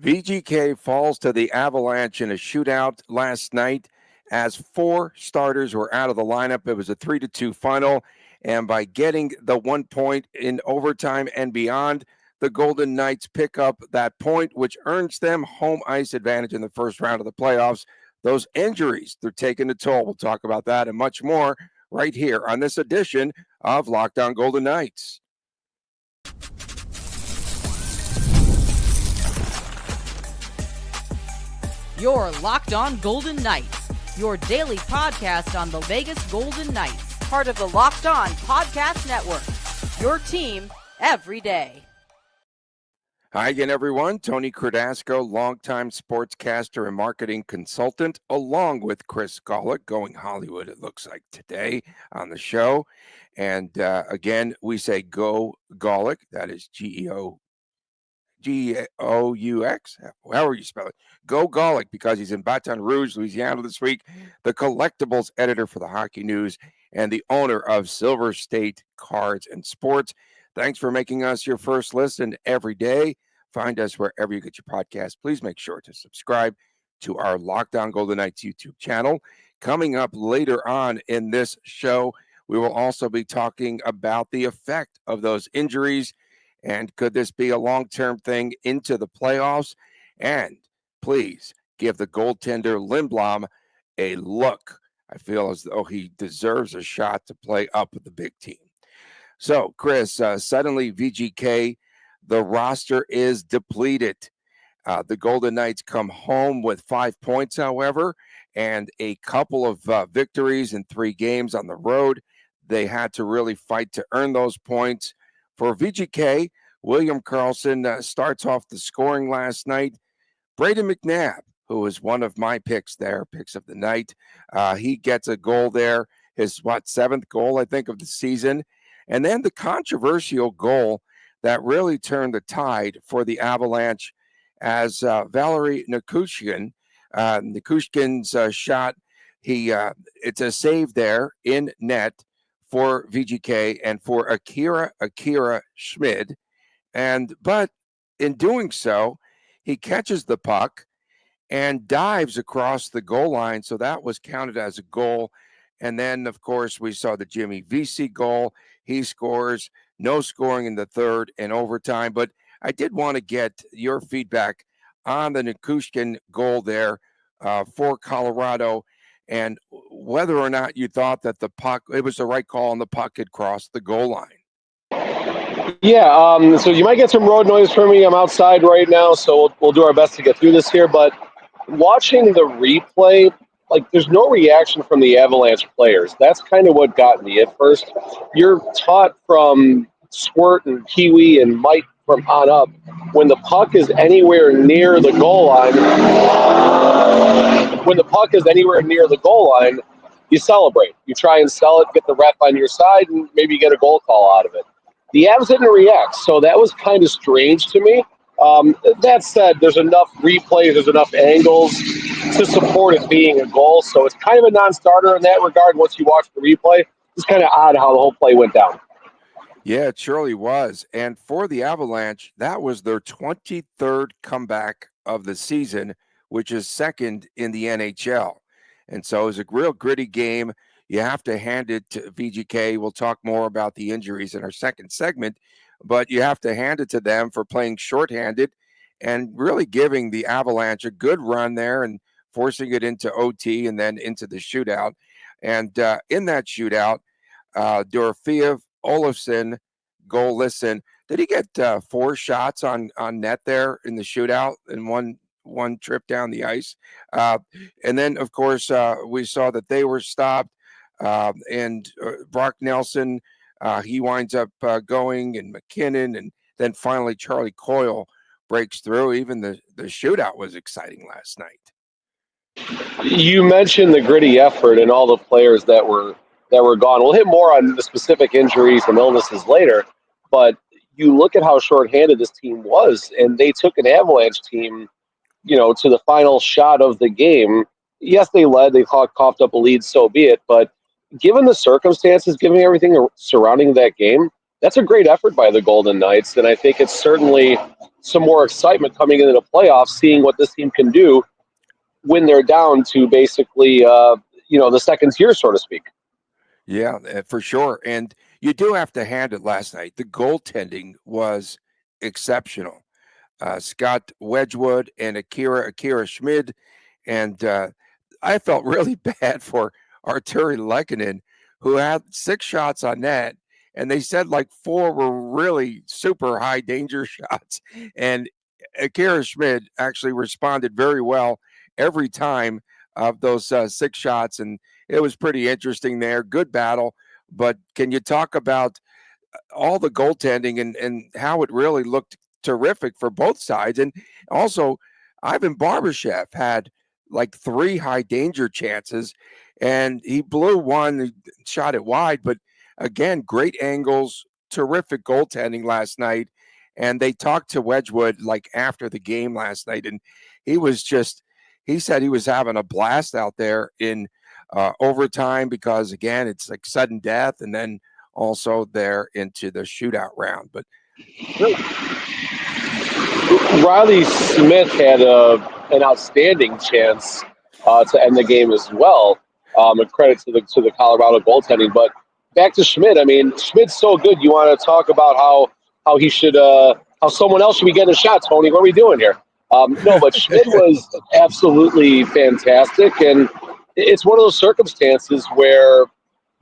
VGK falls to the Avalanche in a shootout last night as 4 starters were out of the lineup. It was a 3-2 final, and by getting the 1 point in overtime and beyond, the Golden Knights pick up that point, which earns them home ice advantage in the first round of the playoffs. Those injuries, they're taking a toll. We'll talk about that and much more right here on this edition of Locked On Golden Knights. You're Locked On Golden Knights, your daily podcast on the Vegas Golden Knights, part of the Locked On Podcast Network, your team every day. Hi again, everyone. Tony Cordasco, longtime sportscaster and marketing consultant, along with Chris Gawlik, going Hollywood, it looks like today on the show. And again, we say go Gawlik. That is Geoux, however you spell it. Go Gawlik, because he's in Baton Rouge, Louisiana this week, the collectibles editor for the Hockey News and the owner of Silver State Cards and Sports. Thanks for making us your first listen every day. Find us wherever you get your podcast. Please make sure to subscribe to our Locked On Golden Knights YouTube channel. Coming up later on in this show, we will also be talking about the effect of those injuries. And could this be a long-term thing into the playoffs? And please give the goaltender Lindbom a look. I feel as though he deserves a shot to play up with the big team. So, Chris, suddenly VGK, the roster is depleted. The Golden Knights come home with 5 points, however, and a couple of victories in 3 games on the road. They had to really fight to earn those points. For VGK, William Karlsson starts off the scoring last night. Braden McNabb, who is one of my picks of the night, he gets a goal there, his 7th goal, I think, of the season. And then the controversial goal that really turned the tide for the Avalanche as Valeri Nichushkin's shot, it's a save there in net for VGK and for Akira Schmid. But in doing so, he catches the puck and dives across the goal line. So that was counted as a goal. And then, of course, we saw the Jimmy Vesey goal. He scores, no scoring in the third and overtime. But I did want to get your feedback on the Nichushkin goal there for Colorado, and whether or not you thought that it was the right call and the puck had crossed the goal line. Yeah, so you might get some road noise from me. I'm outside right now, so we'll do our best to get through this here. But watching the replay, there's no reaction from the Avalanche players. That's kind of what got me at first. You're taught from Squirt and Kiwi and Mike from on up, when the puck is anywhere near the goal line, you celebrate. You try and sell it, get the ref on your side, and maybe get a goal call out of it. The Avs didn't react, so that was kind of strange to me. That said, there's enough replay, there's enough angles to support it being a goal, so it's kind of a non-starter in that regard once you watch the replay. It's kind of odd how the whole play went down. Yeah, it surely was. And for the Avalanche, that was their 23rd comeback of the season, which is second in the NHL. And so it was a real gritty game. You have to hand it to VGK. We'll talk more about the injuries in our second segment, but you have to hand it to them for playing shorthanded and really giving the Avalanche a good run there and forcing it into OT and then into the shootout. And in that shootout, Dorofeev, Olofsson, Goalison, did he get 4 shots on net there in the shootout and one trip down the ice? And then, of course, we saw that they were stopped. And Brock Nelson, he winds up going, and McKinnon, and then finally Charlie Coyle breaks through. Even the shootout was exciting last night. You mentioned the gritty effort and all the players that were gone. We'll hit more on the specific injuries and illnesses later, but you look at how shorthanded this team was, and they took an Avalanche team, to the final shot of the game. Yes, they led. They coughed up a lead, so be it. But given the circumstances, given everything surrounding that game, that's a great effort by the Golden Knights, and I think it's certainly some more excitement coming into the playoffs, seeing what this team can do when they're down to basically, the second tier, so to speak. Yeah, for sure. And you do have to hand it last night. The goaltending was exceptional. Scott Wedgwood and Akira Schmid. And I felt really bad for Arturi Lehkonen, who had 6 shots on net. And they said like 4 were really super high danger shots. And Akira Schmid actually responded very well every time of those 6 shots. And it was pretty interesting there. Good battle. But can you talk about all the goaltending and how it really looked terrific for both sides? And also, Ivan Barbashev had like 3 high danger chances, and he blew one, he shot it wide. But again, great angles, terrific goaltending last night. And they talked to Wedgwood like after the game last night, and he said he was having a blast out there in overtime because, again, it's like sudden death, and then also there into the shootout round. But Riley Smith had an outstanding chance to end the game as well. A credit to the Colorado goaltending. But back to Schmidt. I mean, Schmidt's so good. You want to talk about how he should how someone else should be getting a shot, Tony? What are we doing here? No, but Schmidt was absolutely fantastic, and it's one of those circumstances where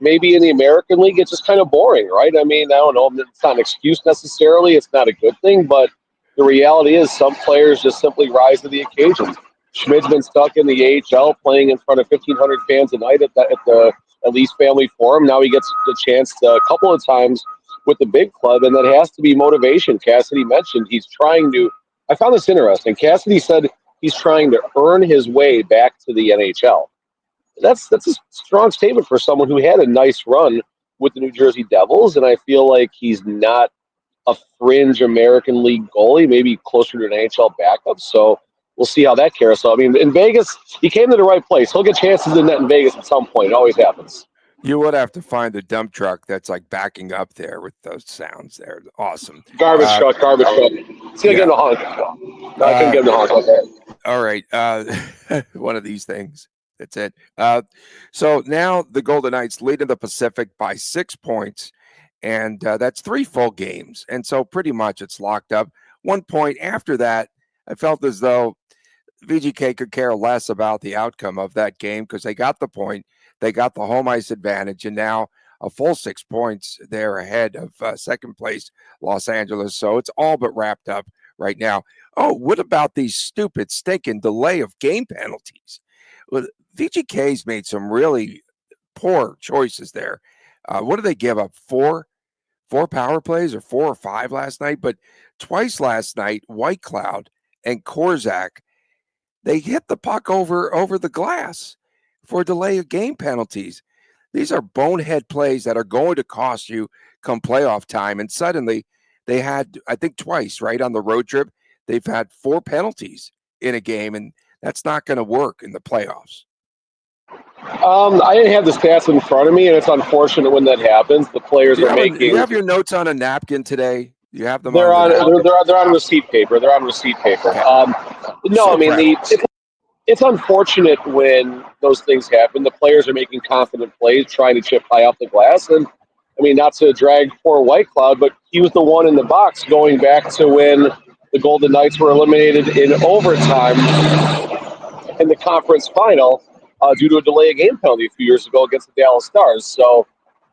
maybe in the American League it's just kind of boring, right? I mean, I don't know. It's not an excuse necessarily. It's not a good thing, but the reality is some players just simply rise to the occasion. Schmidt's been stuck in the AHL playing in front of 1,500 fans a night at the Elise Family Forum. Now he gets the chance a couple of times with the big club, and that has to be motivation. Cassidy mentioned he's trying to – I found this interesting. Cassidy said he's trying to earn his way back to the NHL. That's a strong statement for someone who had a nice run with the New Jersey Devils, and I feel like he's not a fringe American League goalie, maybe closer to an NHL backup. So we'll see how that carousel. I mean, in Vegas, he came to the right place. He'll get chances in net in Vegas at some point. It always happens. You would have to find the dump truck that's like backing up there with those sounds there. Awesome. Garbage truck. It's going to get him a honk. No, I couldn't give him a honk like that. All right. One of these things. That's it. So now the Golden Knights lead in the Pacific by 6 points, and that's 3 full games. And so pretty much it's locked up. 1 point after that, I felt as though VGK could care less about the outcome of that game because they got the point. They got the home ice advantage, and now a full 6 points there ahead of second place Los Angeles. So it's all but wrapped up right now. Oh, what about these stupid stinking delay of game penalties? Well, VGK's made some really poor choices there. What did they give up? Four power plays or 4 or 5 last night? But twice last night, White Cloud and Korczak, they hit the puck over the glass for delay of game penalties. These are bonehead plays that are going to cost you come playoff time. And suddenly they had, I think twice, right, on the road trip, they've had 4 penalties in a game, and that's not going to work in the playoffs. I didn't have the stats in front of me, and it's unfortunate when that happens. The players are making. Do you have your notes on a napkin today? You have them. They're on receipt paper. They're on receipt paper. Okay. No, I mean it's unfortunate when those things happen. The players are making confident plays, trying to chip high off the glass, and I mean not to drag poor White Cloud, but he was the one in the box going back to when the Golden Knights were eliminated in overtime in the conference final. Due to a delay of game penalty a few years ago against the Dallas Stars. So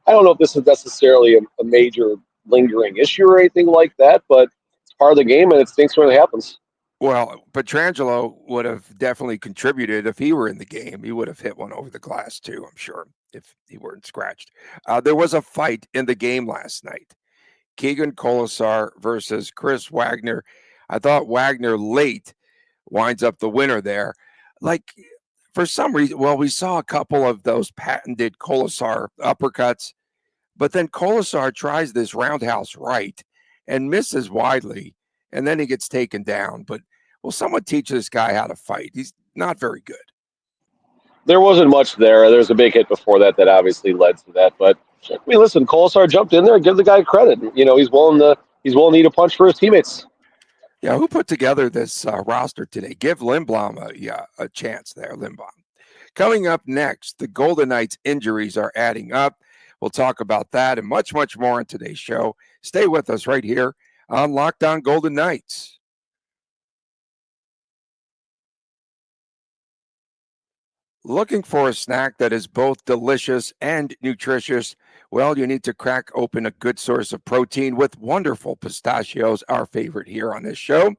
I don't know if this is necessarily a major lingering issue or anything like that, but it's part of the game and it stinks when it happens. Well, Pietrangelo would have definitely contributed if he were in the game. He would have hit one over the glass too, I'm sure, if he weren't scratched. There was a fight in the game last night. Keegan Kolesar versus Chris Wagner. I thought Wagner late winds up the winner there. Like, for some reason, well, we saw a couple of those patented Kolesar uppercuts, but then Kolesar tries this roundhouse right and misses widely, and then he gets taken down. But will someone teach this guy how to fight? He's not very good. There wasn't much there. There's a big hit before that obviously led to that. But I mean, listen, Colasar jumped in there and give the guy credit. You know, he's willing to eat a punch for his teammates. Yeah, who put together this roster today? Give Lindblom a chance there, Lindbom. Coming up next, the Golden Knights injuries are adding up. We'll talk about that and much, much more on today's show. Stay with us right here on Locked On Golden Knights. Looking for a snack that is both delicious and nutritious? Well, you need to crack open a good source of protein with wonderful pistachios, our favorite here on this show.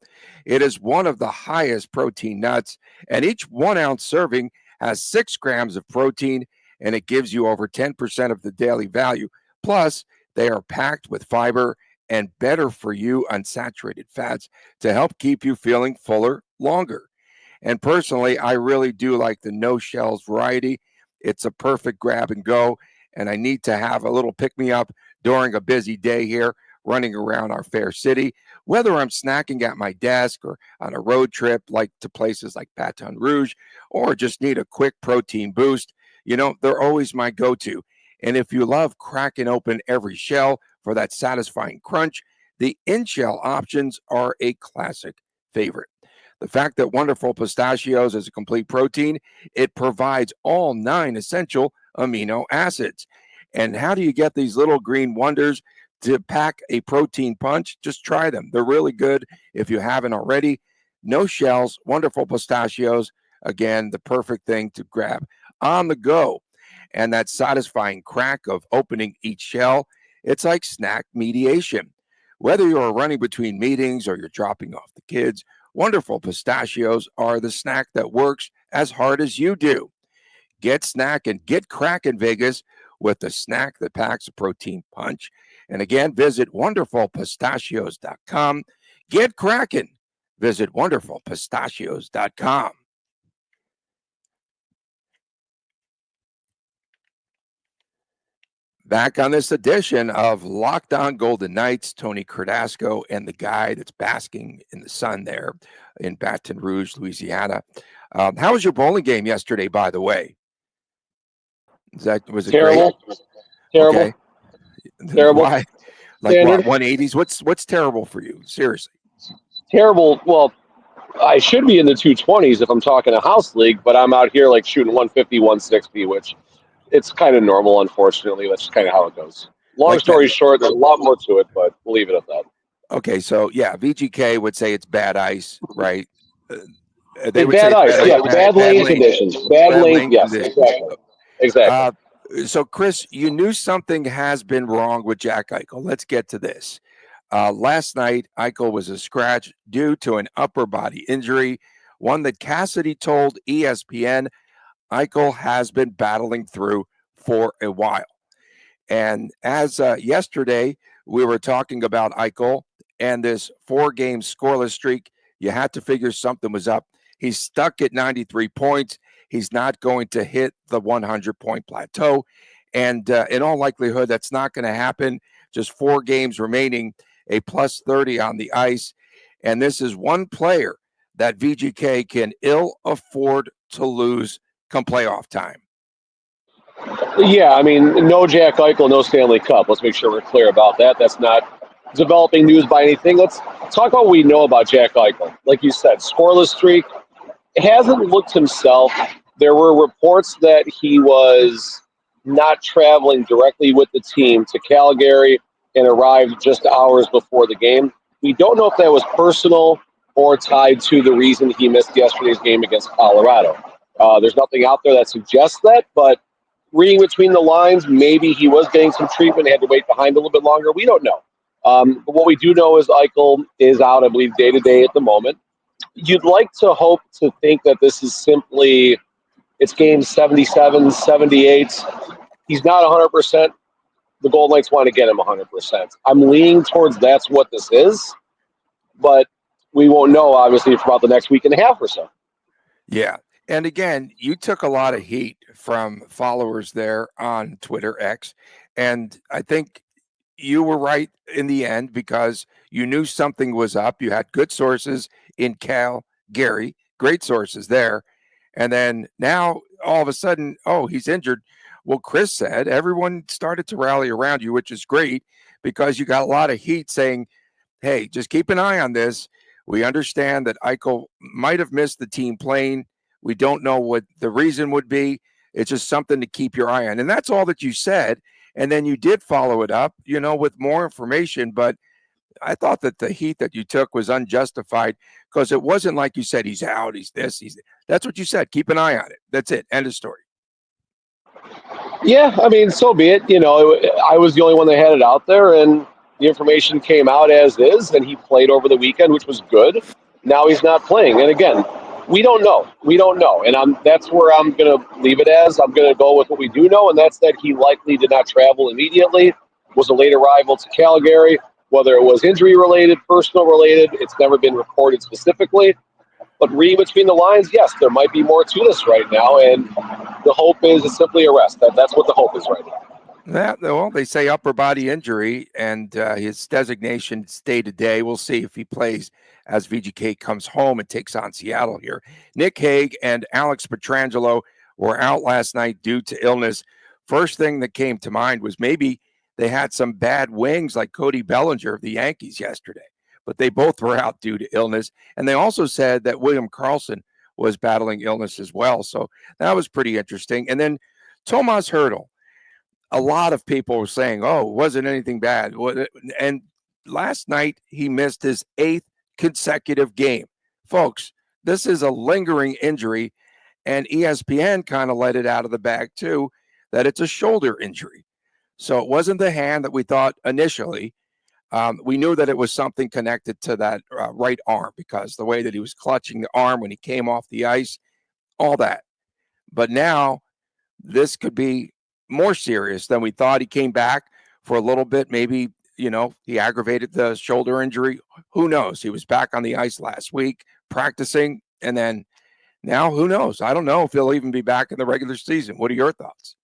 It is one of the highest protein nuts, and each 1 ounce serving has 6 grams of protein, and it gives you over 10% of the daily value. Plus, they are packed with fiber and better for you unsaturated fats to help keep you feeling fuller longer. And personally, I really do like the no shells variety. It's a perfect grab and go. And I need to have a little pick me up during a busy day here running around our fair city, whether I'm snacking at my desk or on a road trip like to places like Baton Rouge, or just need a quick protein boost. You know, they're always my go-to. And if you love cracking open every shell for that satisfying crunch, the in-shell options are a classic favorite. The fact that Wonderful Pistachios is a complete protein, it provides all 9 essential amino acids. And how do you get these little green wonders to pack a protein punch? Just try them. They're really good if you haven't already. No shells, Wonderful Pistachios. Again, the perfect thing to grab on the go. And that satisfying crack of opening each shell, it's like snack mediation. Whether you're running between meetings or you're dropping off the kids, Wonderful Pistachios are the snack that works as hard as you do. Get snackin', get crackin', Vegas, with the snack that packs a protein punch. And again, visit wonderfulpistachios.com. Get crackin'. Visit wonderfulpistachios.com. Back on this edition of Locked On Golden Knights, Tony Cordasco and the guy that's basking in the sun there in Baton Rouge, Louisiana. How was your bowling game yesterday, by the way? Was it Terrible. great? Terrible. Okay. Terrible. Why? Like Standard. what, 180s? What's terrible for you? Seriously. Terrible. Well, I should be in the 220s if I'm talking a house league, but I'm out here like shooting 150, 160, which it's kind of normal, unfortunately. That's just kind of how it goes. Long Like story that. short, there's a lot more to it, but we'll leave it at that. Okay, so yeah, VGK would say it's bad ice, right? They It's would bad say ice, yeah. Bad lane conditions. Bad lane, yes, conditions. exactly. So, Chris, you knew something has been wrong with Jack Eichel. Let's get to this. Last night, Eichel was a scratch due to an upper body injury, one that Cassidy told ESPN Eichel has been battling through for a while. And as yesterday, we were talking about Eichel and this 4-game scoreless streak. You had to figure something was up. He's stuck at 93 points. He's not going to hit the 100-point plateau. And in all likelihood, that's not going to happen. Just 4 games remaining, a plus 30 on the ice. And this is one player that VGK can ill afford to lose come playoff time. Yeah, I mean, no Jack Eichel, no Stanley Cup. Let's make sure we're clear about that. That's not developing news by anything. Let's talk about what we know about Jack Eichel. Like you said, scoreless streak. Hasn't looked himself. There were reports that he was not traveling directly with the team to Calgary and arrived just hours before the game. We don't know if that was personal or tied to the reason he missed yesterday's game against Colorado. There's nothing out there that suggests that, but reading between the lines, maybe he was getting some treatment, had to wait behind a little bit longer. We don't know. But what we do know is Eichel is out, I believe, day-to-day at the moment. You'd like to hope to think that this is simply, it's game 77, 78. He's not 100%. The Golden Knights want to get him 100%. I'm leaning towards that's what this is, but we won't know, obviously, for about the next week and a half or so. Yeah. And again, you took a lot of heat from followers there on Twitter X. And I think you were right in the end because you knew something was up. You had good sources in Calgary, great sources there. And then now all of a sudden, oh, he's injured. Well, Chris said everyone started to rally around you, which is great because you got a lot of heat saying, hey, just keep an eye on this. We understand that Eichel might have missed the team plane. We don't know what the reason would be. It's just something to keep your eye on. And that's all that you said. And then you did follow it up, with more information. But I thought that the heat that you took was unjustified because it wasn't like you said, he's out, he's this, that's what you said. Keep an eye on it. That's it. End of story. Yeah, I mean, so be it. I was the only one that had it out there, and the information came out as is, and he played over the weekend, which was good. Now he's not playing, and again, we don't know. We don't know, and that's where I'm going to leave it as. I'm going to go with what we do know, and that's that he likely did not travel immediately, was a late arrival to Calgary. Whether it was injury-related, personal-related, it's never been reported specifically. But reading between the lines, yes, there might be more to this right now, and the hope is it's simply a rest. That's what the hope is right now. Well, they say upper body injury, and his designation stay today. We'll see if he plays as VGK comes home and takes on Seattle here. Nick Hague and Alex Pietrangelo were out last night due to illness. First thing that came to mind was maybe they had some bad wings like Cody Bellinger of the Yankees yesterday, but they both were out due to illness. And they also said that William Karlsson was battling illness as well. So that was pretty interesting. And then Tomas Hertl. A lot of people were saying, oh, it wasn't anything bad. And last night, he missed his 8th consecutive game. Folks, this is a lingering injury, and ESPN kind of let it out of the bag, too, that it's a shoulder injury. So it wasn't the hand that we thought initially. We knew that it was something connected to that right arm because the way that he was clutching the arm when he came off the ice, all that. But now this could be more serious than we thought. He came back for a little bit. Maybe, he aggravated the shoulder injury. Who knows? He was back on the ice last week practicing. And then now who knows? I don't know if he'll even be back in the regular season. What are your thoughts?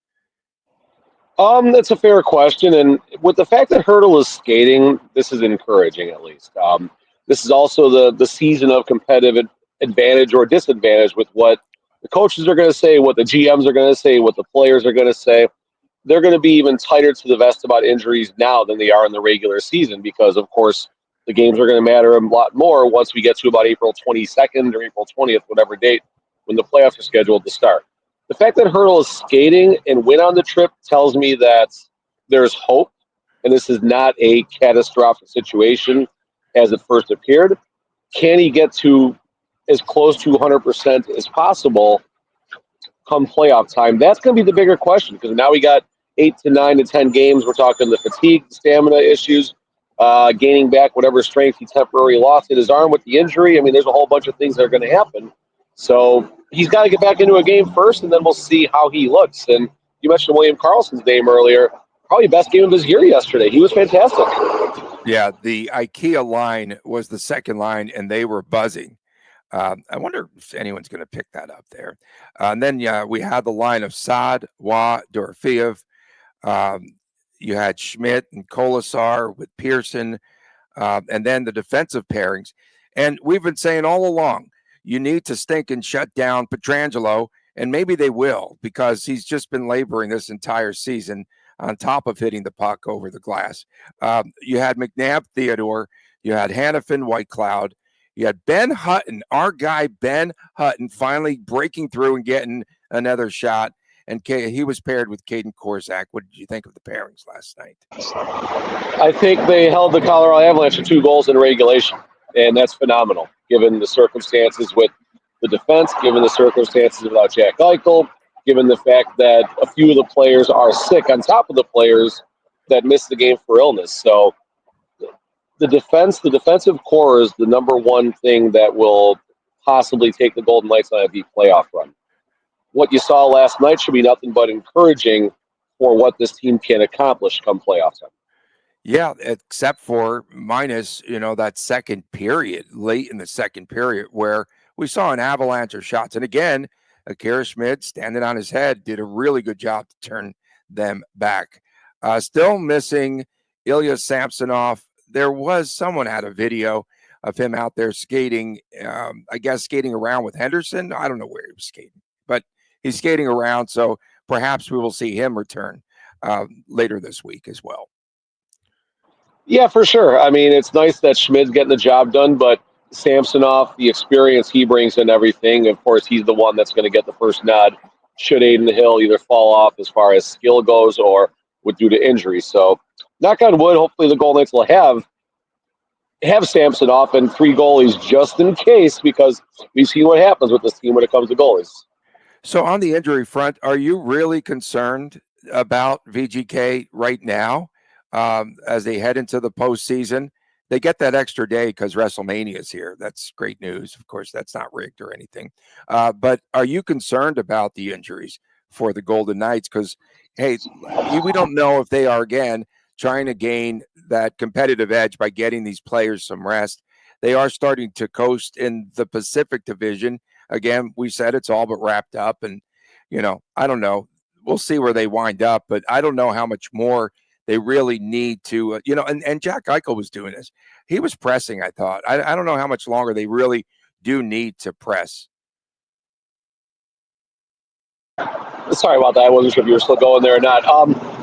That's a fair question. And with the fact that Hertl is skating, this is encouraging at least. This is also the season of competitive advantage or disadvantage with what the coaches are going to say, what the GMs are going to say, what the players are going to say. They're going to be even tighter to the vest about injuries now than they are in the regular season because, of course, the games are going to matter a lot more once we get to about April 22nd or April 20th, whatever date, when the playoffs are scheduled to start. The fact that Hertl is skating and went on the trip tells me that there's hope, and this is not a catastrophic situation as it first appeared. Can he get to as close to 100% as possible come playoff time? That's going to be the bigger question because now we got 8 to 9 to 10 games. We're talking the fatigue, stamina issues, gaining back whatever strength he temporarily lost in his arm with the injury. I mean, there's a whole bunch of things that are going to happen. So he's got to get back into a game first, and then we'll see how he looks. And you mentioned William Karlsson's name earlier. Probably best game of his year yesterday. He was fantastic. Yeah, the IKEA line was the second line, and they were buzzing. I wonder if anyone's going to pick that up there. And then we had the line of Saad, Waugh, Dorofeev. You had Schmidt and Kolasar with Pearson, and then the defensive pairings. And we've been saying all along, you need to stink and shut down Pietrangelo, and maybe they will because he's just been laboring this entire season on top of hitting the puck over the glass. You had McNabb, Theodore. You had Hannafin, White Cloud. You had Ben Hutton, our guy Ben Hutton, finally breaking through and getting another shot. And he was paired with Caden Korczak. What did you think of the pairings last night? I think they held the Colorado Avalanche to 2 goals in regulation, and that's phenomenal, given the circumstances with the defense, given the circumstances without Jack Eichel, given the fact that a few of the players are sick on top of the players that missed the game for illness. So the defensive core is the number one thing that will possibly take the Golden Knights on a deep playoff run. What you saw last night should be nothing but encouraging for what this team can accomplish come playoff time. Yeah, except for minus, that second period, late in the second period, where we saw an avalanche of shots. And again, Akira Schmidt standing on his head did a really good job to turn them back. Still missing Ilya Samsonov. There was someone had a video of him out there skating, I guess skating around with Henderson. I don't know where he was skating, but he's skating around. So perhaps we will see him return later this week as well. Yeah, for sure. I mean, it's nice that Schmid's getting the job done, but Samsonov, the experience he brings and everything, of course, he's the one that's going to get the first nod should Aiden Hill either fall off as far as skill goes or would due to injury. So, knock on wood, hopefully the Golden Knights will have Samsonov and 3 goalies just in case, because we've seen what happens with this team when it comes to goalies. So on the injury front, are you really concerned about VGK right now as they head into the postseason? They get that extra day because WrestleMania is here. That's great news. Of course, that's not rigged or anything. But are you concerned about the injuries for the Golden Knights? Because, hey, we don't know if they are, again, trying to gain that competitive edge by getting these players some rest. They are starting to coast in the Pacific Division. Again, we said it's all but wrapped up. And, I don't know. We'll see where they wind up. But I don't know how much more they really need to, and Jack Eichel was doing this. He was pressing, I thought. I don't know how much longer they really do need to press. Sorry about that. I wasn't sure if you were still going there or not.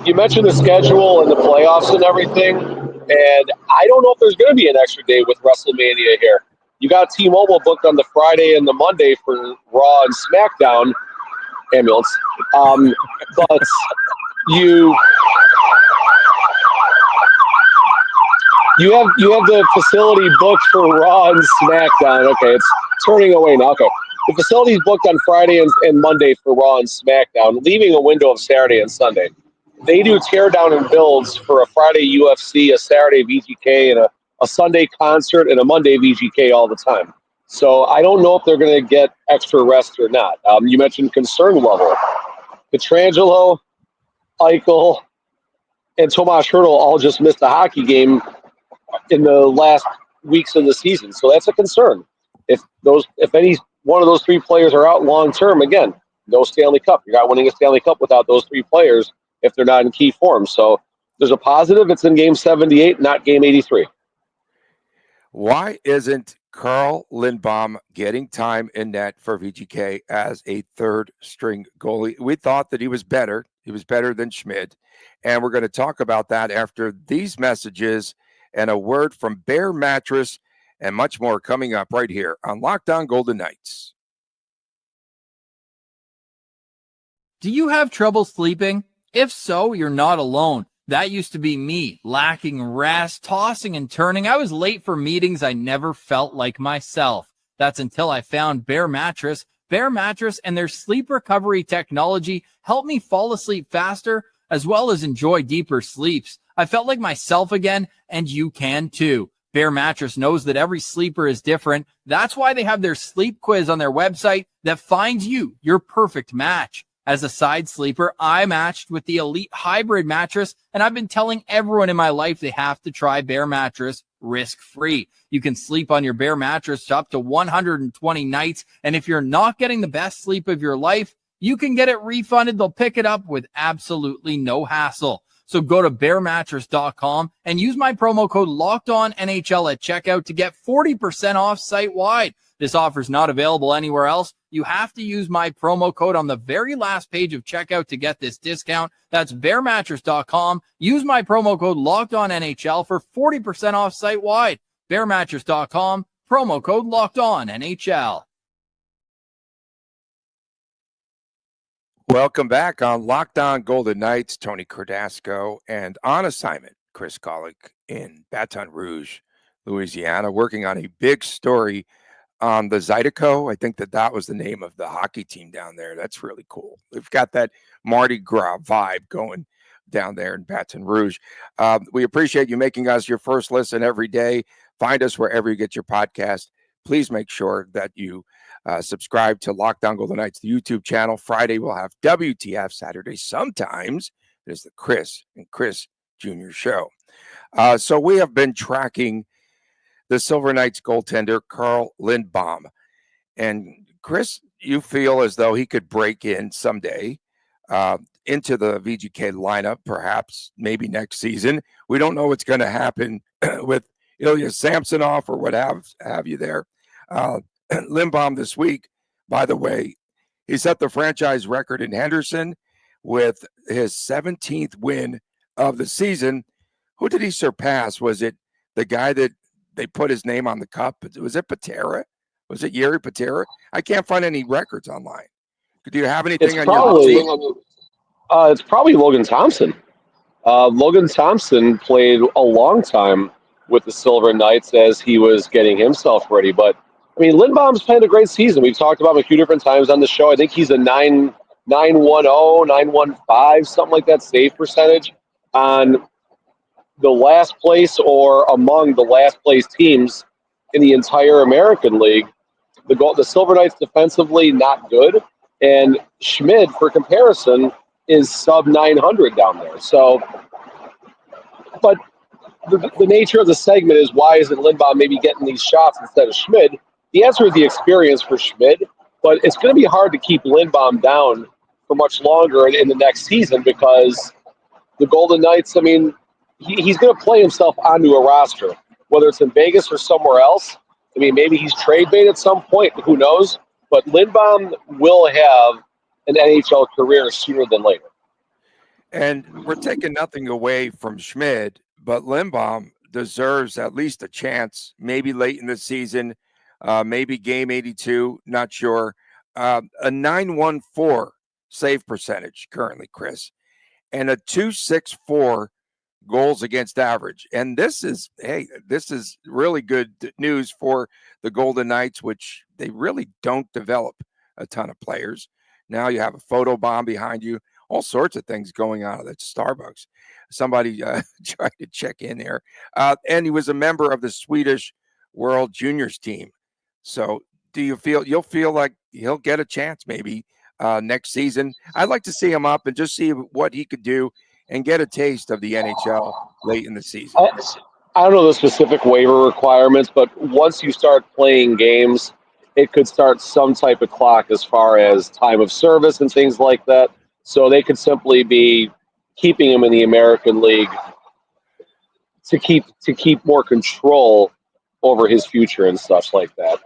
You mentioned the schedule and the playoffs and everything, and I don't know if there's going to be an extra day with WrestleMania here. You got T-Mobile booked on the Friday and the Monday for Raw and SmackDown ambulance, but you have the facility booked for Raw and SmackDown. Okay, it's turning away now. Okay. The facility's booked on Friday and Monday for Raw and SmackDown, leaving a window of Saturday and Sunday. They do teardown and builds for a Friday UFC, a Saturday VGK, and a Sunday concert and a Monday VGK all the time. So I don't know if they're going to get extra rest or not. You mentioned concern level. Pietrangelo, Eichel, and Tomas Hertl all just missed a hockey game in the last weeks of the season. So that's a concern. If any one of those 3 players are out long term, again, no Stanley Cup. You're not winning a Stanley Cup without those 3 players if they're not in key form. So there's a positive. It's in game 78, not game 83. Why isn't Carl Lindbom getting time in net for VGK as a third string goalie? We thought that he was better. He was better than Schmid. And we're going to talk about that after these messages and a word from Bear Mattress and much more coming up right here on Locked On Golden Knights. Do you have trouble sleeping? If so, you're not alone. That used to be me, lacking rest, tossing and turning. I was late for meetings. I never felt like myself. That's until I found Bear Mattress. Bear Mattress and their sleep recovery technology helped me fall asleep faster as well as enjoy deeper sleeps. I felt like myself again, and you can too. Bear Mattress knows that every sleeper is different. That's why they have their sleep quiz on their website that finds you your perfect match. As a side sleeper, I matched with the Elite Hybrid Mattress, and I've been telling everyone in my life they have to try Bear Mattress risk-free. You can sleep on your Bear Mattress up to 120 nights, and if you're not getting the best sleep of your life, you can get it refunded. They'll pick it up with absolutely no hassle. So go to bearmattress.com and use my promo code LOCKEDONNHL at checkout to get 40% off site-wide. This offer is not available anywhere else. You have to use my promo code on the very last page of checkout to get this discount. That's bearmattress.com. Use my promo code LOCKEDONNHL for 40% off site-wide. Bearmattress.com, promo code LOCKEDONNHL. Welcome back on Locked On Golden Knights. Tony Cordasco and on assignment, Chris Gawlik in Baton Rouge, Louisiana, working on a big story on the Zydeco. I think that was the name of the hockey team down there. That's really cool. We've got that Mardi Gras vibe going down there in Baton Rouge. We appreciate you making us your first listen every day. Find us wherever you get your podcast. Please make sure that you subscribe to Locked On Golden Knights, the YouTube channel. Friday, we'll have WTF. Saturday, sometimes there's the Chris and Chris Jr. show. So we have been tracking the Silver Knights goaltender, Carl Lindbom. And Chris, you feel as though he could break in someday into the VGK lineup, perhaps maybe next season. We don't know what's going to happen with Ilya Samsonov or what have you there. Lindbom this week, by the way, he set the franchise record in Henderson with his 17th win of the season. Who did he surpass? Was it the guy that they put his name on the cup? Was it Patera? Was it Yuri Patera? I can't find any records online. Do you have anything on your team? It's probably Logan Thompson. Logan Thompson played a long time with the Silver Knights as he was getting himself ready. But, I mean, Lindbom's played a great season. We've talked about him a few different times on the show. I think he's a 910, 915, something like that save percentage on the last place or among the last place teams in the entire American League. The Silver Knights defensively not good, and Schmid, for comparison, is sub 900 down there. So, but the nature of the segment is, why isn't Lindbom maybe getting these shots instead of Schmid? The answer is the experience for Schmid, but it's going to be hard to keep Lindbom down for much longer in the next season, because the Golden Knights, I mean, he's going to play himself onto a roster, whether it's in Vegas or somewhere else. I mean, maybe he's trade bait at some point, who knows? But Lindbom will have an NHL career sooner than later. And we're taking nothing away from Schmid, but Lindbom deserves at least a chance, maybe late in the season, maybe game 82, not sure. A 914 save percentage currently, Chris, and a 264 goals against average. And this is really good news for the Golden Knights, which they really don't develop a ton of players. Now you have a photo bomb behind you, all sorts of things going on at Starbucks. Somebody tried to check in there. And he was a member of the Swedish World Juniors team. So do you feel you'll feel like he'll get a chance maybe next season? I'd like to see him up and just see what he could do and get a taste of the NHL late in the season. I don't know the specific waiver requirements, but once you start playing games, it could start some type of clock as far as time of service and things like that. So they could simply be keeping him in the American League to keep more control over his future and such like that.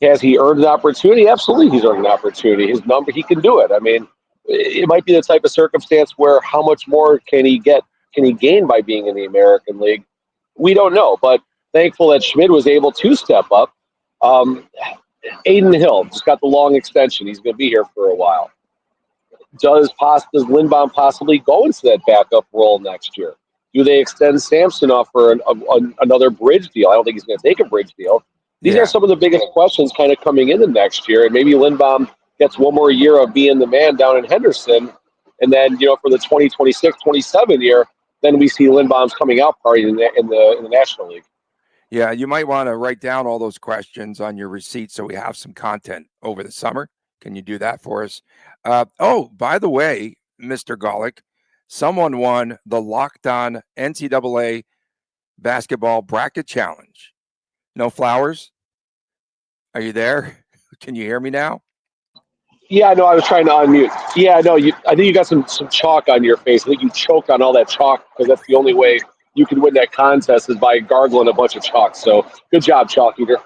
Has he earned an opportunity? Absolutely, he's earned an opportunity. His number, he can do it. I mean, it might be the type of circumstance where how much more can he gain by being in the American League? We don't know, but thankful that Schmid was able to step up. Aiden Hill just got the long extension. He's going to be here for a while. Does Lindbom possibly go into that backup role next year? Do they extend Samsonov for another bridge deal? I don't think he's going to take a bridge deal. These are some of the biggest questions kind of coming in the next year, and maybe Lindbom gets one more year of being the man down in Henderson, and then for the 2026-27 year, then we see Lindbom's coming out party in the National League. Yeah, you might want to write down all those questions on your receipt so we have some content over the summer. Can you do that for us? By the way, Mr. Gawlik, someone won the Locked On NCAA Basketball Bracket Challenge. No flowers? Are you there? Can you hear me now? Yeah, no, I was trying to unmute. Yeah, no, I think you got some chalk on your face. I think you choked on all that chalk, because that's the only way you can win that contest is by gargling a bunch of chalk. So good job, Chalk Eater.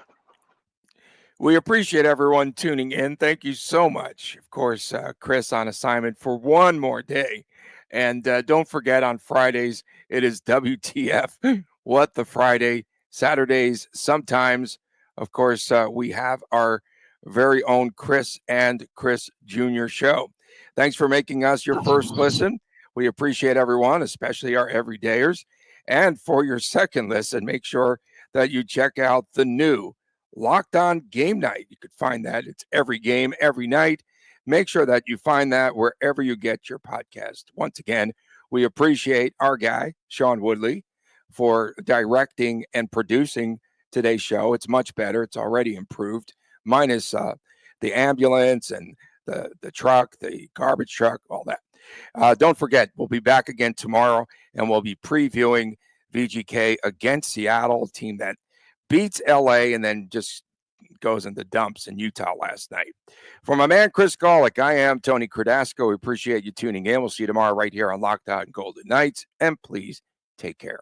We appreciate everyone tuning in. Thank you so much. Of course, Chris on assignment for one more day. And don't forget, on Fridays, it is WTF, What the Friday. Saturdays, sometimes, of course, we have our very own Chris and Chris Jr. show. Thanks for making us your first listen. We appreciate everyone, especially our everydayers. And for your second listen, make sure that you check out the new Locked On Game Night. You could find that. It's every game, every night. Make sure that you find that wherever you get your podcast. Once again, we appreciate our guy, Sean Woodley, for directing and producing today's show. It's much better. It's already improved, minus the ambulance and the truck, the garbage truck, all that. Don't forget, we'll be back again tomorrow, and we'll be previewing VGK against Seattle, a team that beats LA and then just goes in the dumps in Utah last night. For my man, Chris Gawlik, I am Tony Cordasco. We appreciate you tuning in. We'll see you tomorrow right here on Locked On Golden Knights, and please take care.